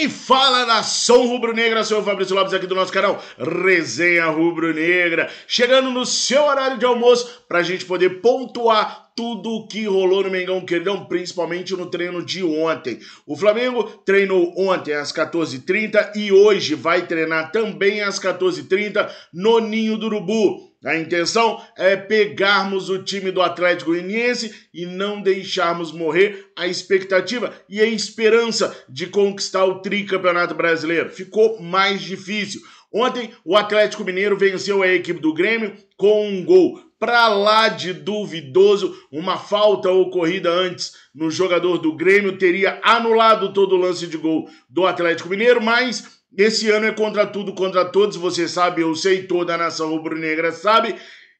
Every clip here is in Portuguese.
E fala, nação rubro-negra, sou o Fabrício Lopes aqui do nosso canal Resenha Rubro-Negra, chegando no seu horário de almoço para a gente poder pontuar tudo o que rolou no Mengão Queridão, principalmente no treino de ontem. O Flamengo treinou ontem às 14h30 e hoje vai treinar também às 14h30 no Ninho do Urubu. A intenção é pegarmos o time do Atlético Goianiense e não deixarmos morrer a expectativa e a esperança de conquistar o tricampeonato brasileiro. Ficou mais difícil. Ontem, o Atlético Mineiro venceu a equipe do Grêmio com um gol pra lá de duvidoso. Uma falta ocorrida antes no jogador do Grêmio teria anulado todo o lance de gol do Atlético Mineiro, mas esse ano é contra tudo, contra todos, você sabe, eu sei, toda a nação rubro-negra sabe,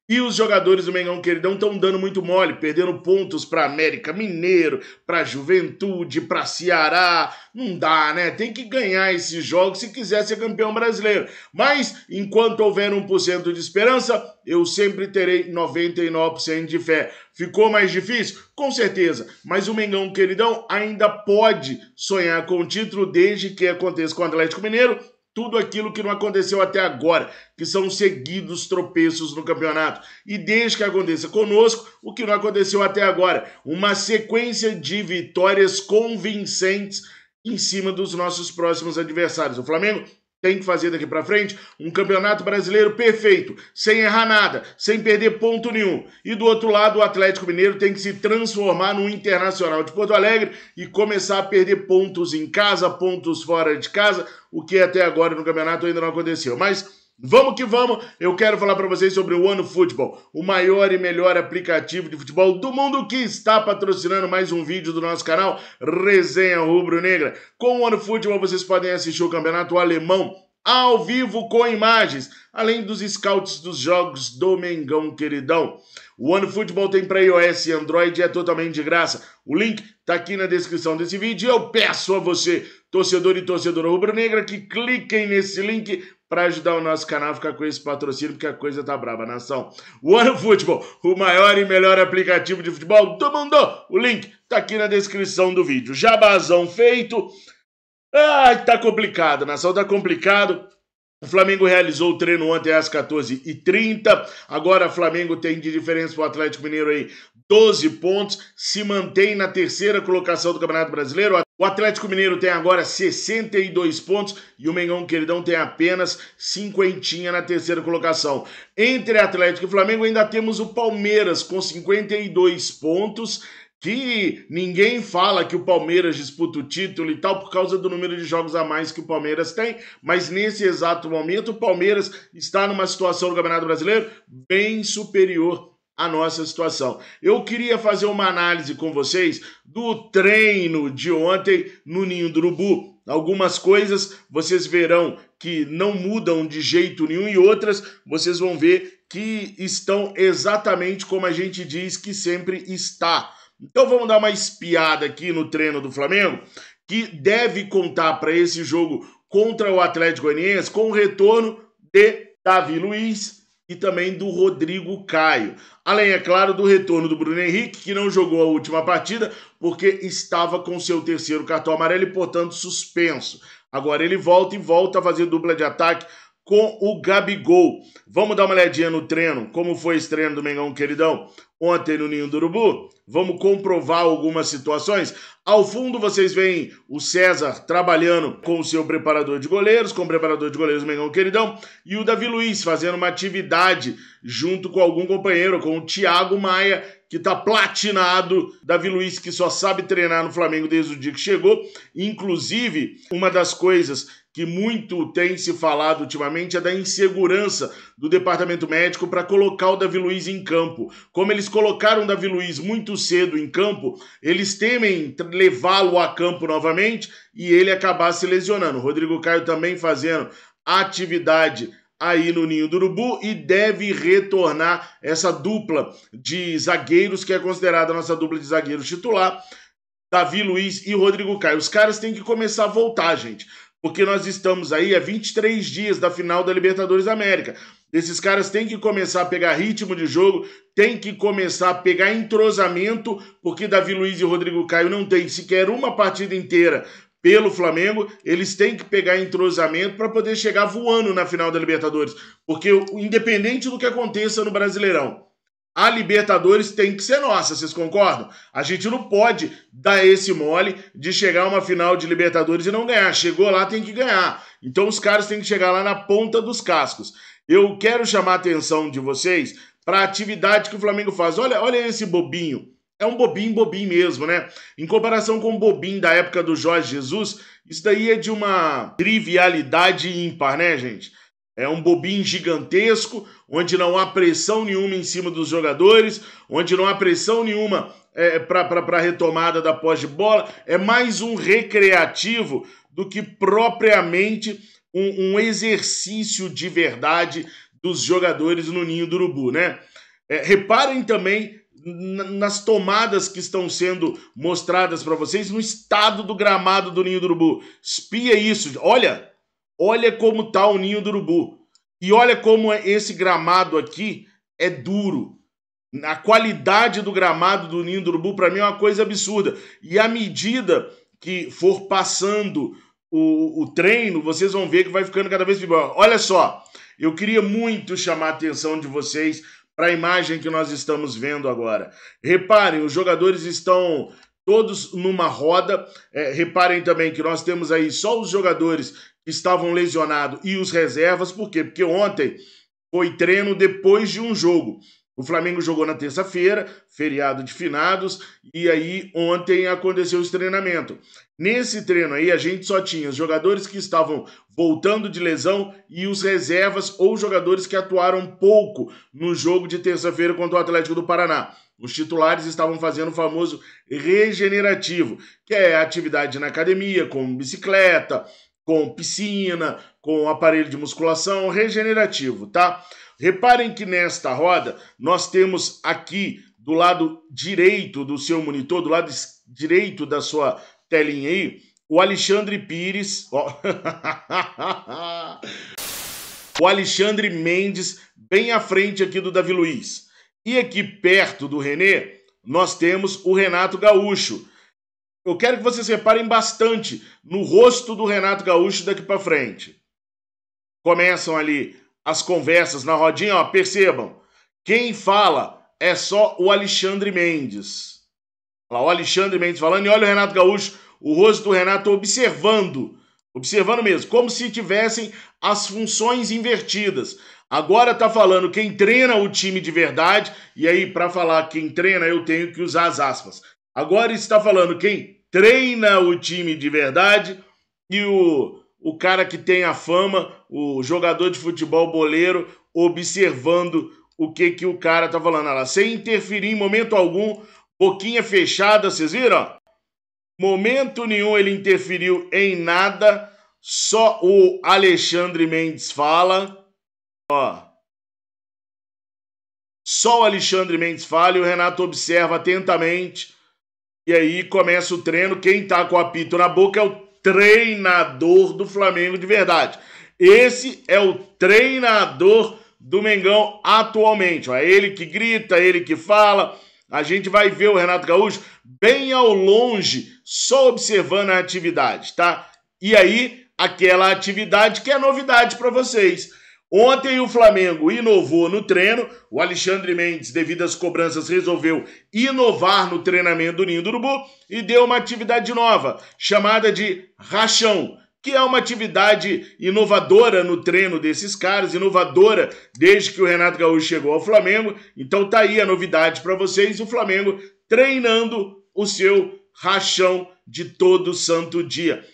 e os jogadores do Mengão Queridão estão dando muito mole, perdendo pontos para América Mineiro, para Juventude, para Ceará. Não dá, né? Tem que ganhar esses jogos se quiser ser campeão brasileiro. Mas, enquanto houver 1% de esperança, eu sempre terei 99% de fé. Ficou mais difícil? Com certeza. Mas o Mengão Queridão ainda pode sonhar com o título desde que aconteça com o Atlético Mineiro tudo aquilo que não aconteceu até agora, que são seguidos tropeços no campeonato. E desde que aconteça conosco, o que não aconteceu até agora, uma sequência de vitórias convincentes em cima dos nossos próximos adversários. O Flamengo tem que fazer daqui pra frente um campeonato brasileiro perfeito, sem errar nada, sem perder ponto nenhum. E do outro lado, o Atlético Mineiro tem que se transformar no Internacional de Porto Alegre e começar a perder pontos em casa, pontos fora de casa, o que até agora no campeonato ainda não aconteceu. Mas vamos que vamos, eu quero falar para vocês sobre o OneFootball, o maior e melhor aplicativo de futebol do mundo que está patrocinando mais um vídeo do nosso canal Resenha Rubro-Negra. Com o OneFootball vocês podem assistir o campeonato alemão ao vivo com imagens, além dos scouts dos jogos do Mengão Queridão. O OneFootball tem para iOS e Android e é totalmente de graça. O link está aqui na descrição desse vídeo e eu peço a você, torcedor e torcedora rubro-negra, que cliquem nesse link para ajudar o nosso canal a ficar com esse patrocínio, porque a coisa tá braba, nação. O OneFootball, o maior e melhor aplicativo de futebol do mundo. O link tá aqui na descrição do vídeo. Jabazão feito. Ai, tá complicado, nação, tá complicado. O Flamengo realizou o treino ontem às 14h30. Agora o Flamengo tem de diferença para o Atlético Mineiro aí 12 pontos. Se mantém na terceira colocação do Campeonato Brasileiro. O Atlético Mineiro tem agora 62 pontos e o Mengão Queridão tem apenas 50 na terceira colocação. Entre Atlético e Flamengo ainda temos o Palmeiras com 52 pontos. Que ninguém fala que o Palmeiras disputa o título e tal por causa do número de jogos a mais que o Palmeiras tem, mas nesse exato momento o Palmeiras está numa situação no Campeonato Brasileiro bem superior à nossa situação. Eu queria fazer uma análise com vocês do treino de ontem no Ninho do Urubu. Algumas coisas vocês verão que não mudam de jeito nenhum e outras vocês vão ver que estão exatamente como a gente diz que sempre está. Então vamos dar uma espiada aqui no treino do Flamengo, que deve contar para esse jogo contra o Atlético Goianiense com o retorno de Davi Luiz e também do Rodrigo Caio. Além, é claro, do retorno do Bruno Henrique, que não jogou a última partida porque estava com seu terceiro cartão amarelo e, portanto, suspenso. Agora ele volta a fazer dupla de ataque com o Gabigol. Vamos dar uma olhadinha no treino, como foi esse treino do Mengão Queridão ontem no Ninho do Urubu? Vamos comprovar algumas situações. Ao fundo vocês veem o César trabalhando com o seu preparador de goleiros, com o preparador de goleiros do Mengão Queridão, e o Davi Luiz fazendo uma atividade junto com algum companheiro, com o Thiago Maia, que está platinado. Davi Luiz que só sabe treinar no Flamengo desde o dia que chegou. Inclusive, uma das coisas que muito tem se falado ultimamente é da insegurança do departamento médico para colocar o Davi Luiz em campo. Como eles colocaram o Davi Luiz muito cedo em campo, eles temem levá-lo a campo novamente e ele acabar se lesionando. O Rodrigo Caio também fazendo atividade aí no Ninho do Urubu e deve retornar essa dupla de zagueiros, que é considerada a nossa dupla de zagueiros titular, Davi Luiz e Rodrigo Caio. Os caras têm que começar a voltar, gente, porque nós estamos aí a 23 dias da final da Libertadores da América. Esses caras têm que começar a pegar ritmo de jogo, têm que começar a pegar entrosamento, porque Davi Luiz e Rodrigo Caio não têm sequer uma partida inteira pelo Flamengo, eles têm que pegar entrosamento para poder chegar voando na final da Libertadores. Porque, independente do que aconteça no Brasileirão, a Libertadores tem que ser nossa, vocês concordam? A gente não pode dar esse mole de chegar a uma final de Libertadores e não ganhar. Chegou lá, tem que ganhar. Então os caras têm que chegar lá na ponta dos cascos. Eu quero chamar a atenção de vocês para a atividade que o Flamengo faz. Olha esse bobinho. É um bobinho mesmo, né? Em comparação com o bobinho da época do Jorge Jesus, isso daí é de uma trivialidade ímpar, né, gente? É um bobinho gigantesco, onde não há pressão nenhuma em cima dos jogadores, onde não há pressão nenhuma para a retomada da posse de bola. É mais um recreativo do que propriamente um exercício de verdade dos jogadores no Ninho do Urubu, né? Reparem também nas tomadas que estão sendo mostradas para vocês no estado do gramado do Ninho do Urubu. Espia isso, olha como está o Ninho do Urubu. E olha como esse gramado aqui é duro. A qualidade do gramado do Ninho do Urubu, para mim, é uma coisa absurda. E à medida que for passando o treino, vocês vão ver que vai ficando cada vez pior. Olha só, eu queria muito chamar a atenção de vocês para a imagem que nós estamos vendo agora. Reparem, os jogadores estão todos numa roda. Reparem também que nós temos aí só os jogadores que estavam lesionados e os reservas. Por quê? Porque ontem foi treino depois de um jogo. O Flamengo jogou na terça-feira, feriado de finados, e aí ontem aconteceu esse treinamento. Nesse treino aí, a gente só tinha os jogadores que estavam voltando de lesão e os reservas ou jogadores que atuaram pouco no jogo de terça-feira contra o Atlético do Paraná. Os titulares estavam fazendo o famoso regenerativo, que é atividade na academia, com bicicleta, com piscina, com aparelho de musculação, regenerativo, tá? Reparem que nesta roda nós temos aqui do lado direito do seu monitor, do lado direito da sua telinha aí, o Alexandre Pires, ó. O Alexandre Mendes, bem à frente aqui do Davi Luiz. E aqui perto do René, nós temos o Renato Gaúcho. Eu quero que vocês reparem bastante no rosto do Renato Gaúcho daqui para frente. Começam ali as conversas na rodinha, ó, percebam. Quem fala é só o Alexandre Mendes. Olha lá, o Alexandre Mendes falando, e olha o Renato Gaúcho, o rosto do Renato observando mesmo, como se tivessem as funções invertidas. Agora tá falando quem treina o time de verdade, e aí para falar quem treina eu tenho que usar as aspas. Agora está falando quem treina o time de verdade e o cara que tem a fama, o jogador de futebol boleiro, observando o que o cara tá falando. Olha lá, sem interferir em momento algum, boquinha fechada, vocês viram? Momento nenhum ele interferiu em nada, só o Alexandre Mendes fala. Ó. Só o Alexandre Mendes fala e o Renato observa atentamente. E aí começa o treino. Quem tá com o apito na boca é o treinador do Flamengo de verdade. Esse é o treinador do Mengão atualmente. É ele que grita, ele que fala. A gente vai ver o Renato Gaúcho bem ao longe, só observando a atividade, tá? E aí, aquela atividade que é novidade para vocês. Ontem o Flamengo inovou no treino, o Alexandre Mendes, devido às cobranças, resolveu inovar no treinamento do Ninho do Urubu e deu uma atividade nova, chamada de rachão, que é uma atividade inovadora no treino desses caras, inovadora desde que o Renato Gaúcho chegou ao Flamengo. Então tá aí a novidade para vocês, o Flamengo treinando o seu rachão de todo santo dia.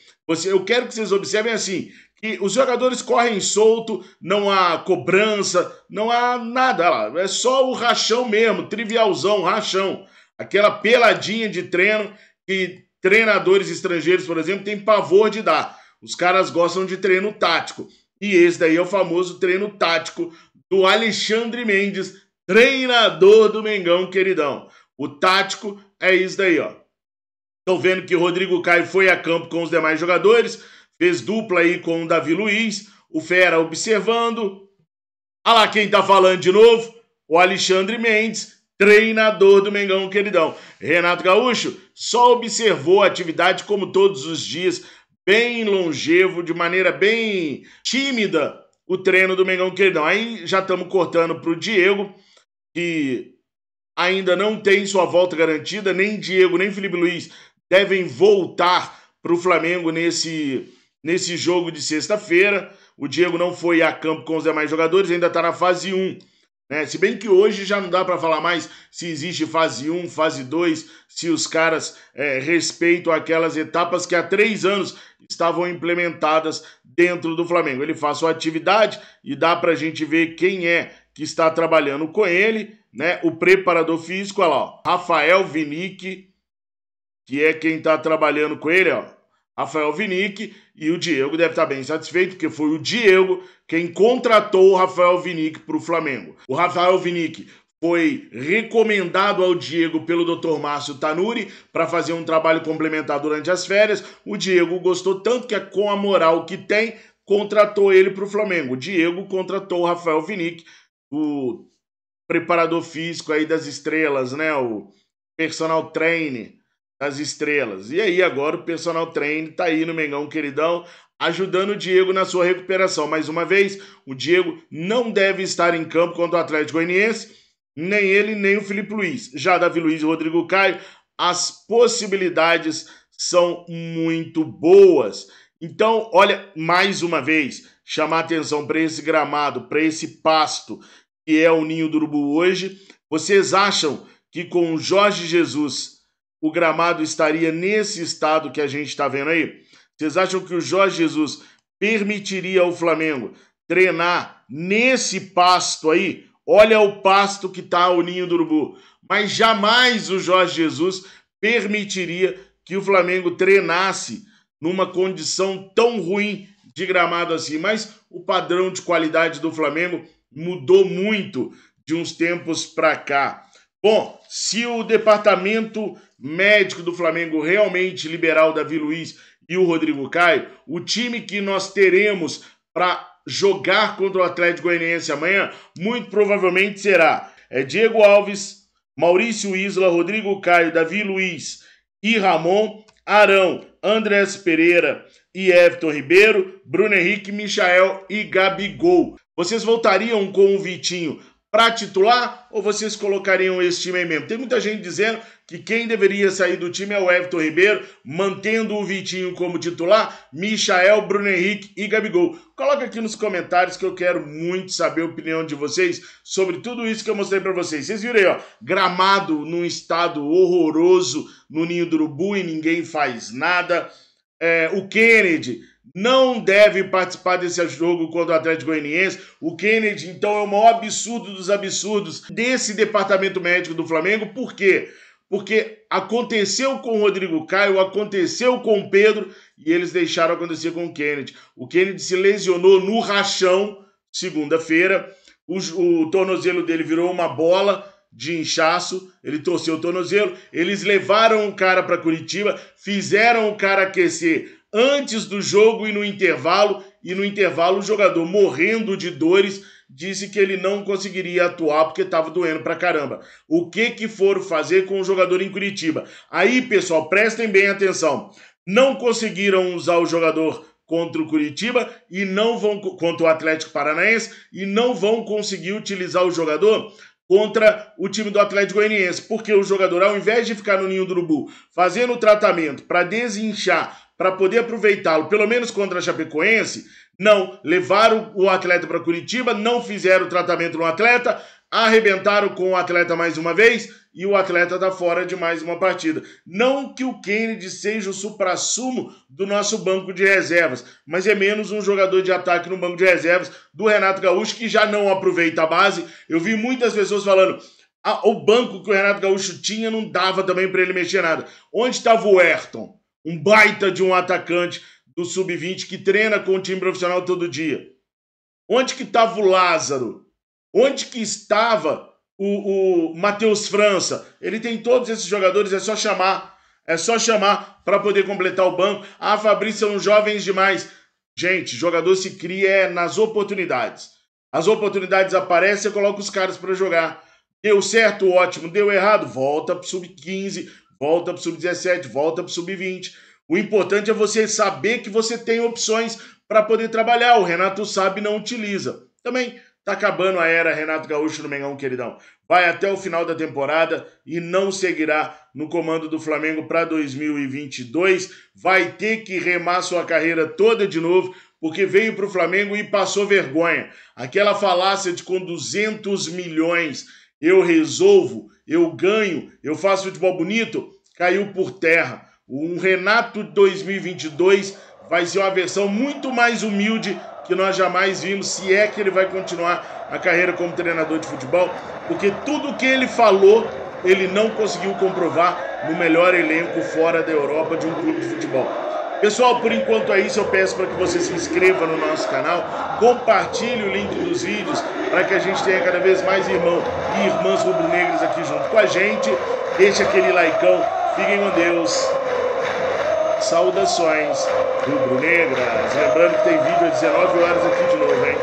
Eu quero que vocês observem assim, que os jogadores correm solto, não há cobrança, não há nada, é só o rachão mesmo, trivialzão, rachão. Aquela peladinha de treino que treinadores estrangeiros, por exemplo, têm pavor de dar. Os caras gostam de treino tático. E esse daí é o famoso treino tático do Alexandre Mendes, treinador do Mengão, queridão. O tático é isso daí, ó. Estão vendo que o Rodrigo Caio foi a campo com os demais jogadores, fez dupla aí com o Davi Luiz, o Fera observando. Olha lá quem tá falando de novo, o Alexandre Mendes, treinador do Mengão queridão. Renato Gaúcho só observou a atividade como todos os dias, bem longevo, de maneira bem tímida, o treino do Mengão queridão. Aí já estamos cortando para o Diego, que ainda não tem sua volta garantida, nem Diego, nem Felipe Luiz devem voltar para o Flamengo nesse jogo de sexta-feira. O Diego não foi a campo com os demais jogadores, ainda está na fase 1. Né? Se bem que hoje já não dá para falar mais se existe fase 1, fase 2, se os caras respeitam aquelas etapas que há 3 anos estavam implementadas dentro do Flamengo. Ele faz sua atividade e dá para a gente ver quem é que está trabalhando com ele, né? O preparador físico, olha lá, ó, Rafael Vinick, que é quem está trabalhando com ele, ó. Rafael Vinick, e o Diego deve estar bem satisfeito, porque foi o Diego quem contratou o Rafael Vinick para o Flamengo. O Rafael Vinick foi recomendado ao Diego pelo Dr. Márcio Tanuri para fazer um trabalho complementar durante as férias. O Diego gostou tanto que, com a moral que tem, contratou ele para o Flamengo. O Diego contratou o Rafael Vinick, o preparador físico aí das estrelas, né? O personal trainer das estrelas. E aí agora o personal trainer tá aí no Mengão queridão, ajudando o Diego na sua recuperação. Mais uma vez, o Diego não deve estar em campo contra o Atlético Goianiense, nem ele, nem o Felipe Luiz. Já Davi Luiz e Rodrigo Caio, as possibilidades são muito boas. Então, olha, mais uma vez, chamar atenção para esse gramado, para esse pasto que é o Ninho do Urubu hoje. Vocês acham que com o Jorge Jesus o gramado estaria nesse estado que a gente está vendo aí? Vocês acham que o Jorge Jesus permitiria ao Flamengo treinar nesse pasto aí? Olha o pasto que está o Ninho do Urubu. Mas jamais o Jorge Jesus permitiria que o Flamengo treinasse numa condição tão ruim de gramado assim. Mas o padrão de qualidade do Flamengo mudou muito de uns tempos para cá. Bom, se o departamento médico do Flamengo realmente liberar o Davi Luiz e o Rodrigo Caio, o time que nós teremos para jogar contra o Atlético Goianiense amanhã, muito provavelmente será Diego Alves, Maurício Isla, Rodrigo Caio, Davi Luiz e Ramon, Arão, Andrés Pereira e Everton Ribeiro, Bruno Henrique, Michael e Gabigol. Vocês voltariam com o Vitinho para titular ou vocês colocariam esse time aí mesmo? Tem muita gente dizendo que quem deveria sair do time é o Everton Ribeiro, mantendo o Vitinho como titular, Michael, Bruno Henrique e Gabigol. Coloca aqui nos comentários que eu quero muito saber a opinião de vocês sobre tudo isso que eu mostrei para vocês. Vocês viram aí, ó, gramado num estado horroroso no Ninho do Urubu e ninguém faz nada. O Kennedy não deve participar desse jogo contra o Atlético Goianiense. O Kennedy, então, é o maior absurdo dos absurdos desse departamento médico do Flamengo. Por quê? Porque aconteceu com o Rodrigo Caio, aconteceu com o Pedro e eles deixaram acontecer com o Kennedy. O Kennedy se lesionou no rachão, segunda-feira. O tornozelo dele virou uma bola de inchaço, ele torceu o tornozelo. Eles levaram o cara para Curitiba, fizeram o cara aquecer antes do jogo e no intervalo o jogador, morrendo de dores, disse que ele não conseguiria atuar porque estava doendo pra caramba. O que foram fazer com o jogador em Curitiba? Aí, pessoal, prestem bem atenção. Não conseguiram usar o jogador contra o Curitiba e não vão contra o Atlético Paranaense e não vão conseguir utilizar o jogador contra o time do Atlético Goianiense, porque o jogador, ao invés de ficar no Ninho do Urubu fazendo o tratamento para desinchar, para poder aproveitá-lo, pelo menos contra a Chapecoense, não, levaram o atleta para Curitiba, não fizeram o tratamento no atleta, arrebentaram com o atleta mais uma vez e o atleta está fora de mais uma partida. Não que o Kennedy seja o suprassumo do nosso banco de reservas, mas é menos um jogador de ataque no banco de reservas do Renato Gaúcho, que já não aproveita a base. Eu vi muitas pessoas falando, o banco que o Renato Gaúcho tinha não dava também para ele mexer nada. Onde estava o Ayrton? Um baita de um atacante do Sub-20 que treina com o time profissional todo dia. Onde que estava o Lázaro? Onde que estava o Matheus França? Ele tem todos esses jogadores, é só chamar para poder completar o banco. Fabrício, são jovens demais. Gente, jogador se cria nas oportunidades. As oportunidades aparecem, você coloca os caras para jogar. Deu certo, ótimo. Deu errado, volta pro sub-15, volta pro sub-17, volta pro sub-20. O importante é você saber que você tem opções para poder trabalhar. O Renato sabe e não utiliza. Também tá acabando a era Renato Gaúcho no Mengão, queridão. Vai até o final da temporada e não seguirá no comando do Flamengo para 2022. Vai ter que remar sua carreira toda de novo, porque veio para o Flamengo e passou vergonha. Aquela falácia de com 200 milhões eu resolvo, eu ganho, eu faço futebol bonito, caiu por terra. Um Renato 2022 vai ser uma versão muito mais humilde que nós jamais vimos, se é que ele vai continuar a carreira como treinador de futebol, porque tudo que ele falou, ele não conseguiu comprovar no melhor elenco fora da Europa de um clube de futebol. Pessoal, por enquanto é isso. Eu peço para que você se inscreva no nosso canal, compartilhe o link dos vídeos para que a gente tenha cada vez mais irmãos e irmãs rubro-negras aqui junto com a gente. Deixe aquele likeão, fiquem com Deus. Saudações rubro-negras. Lembrando que tem vídeo às 19 horas aqui de novo, hein?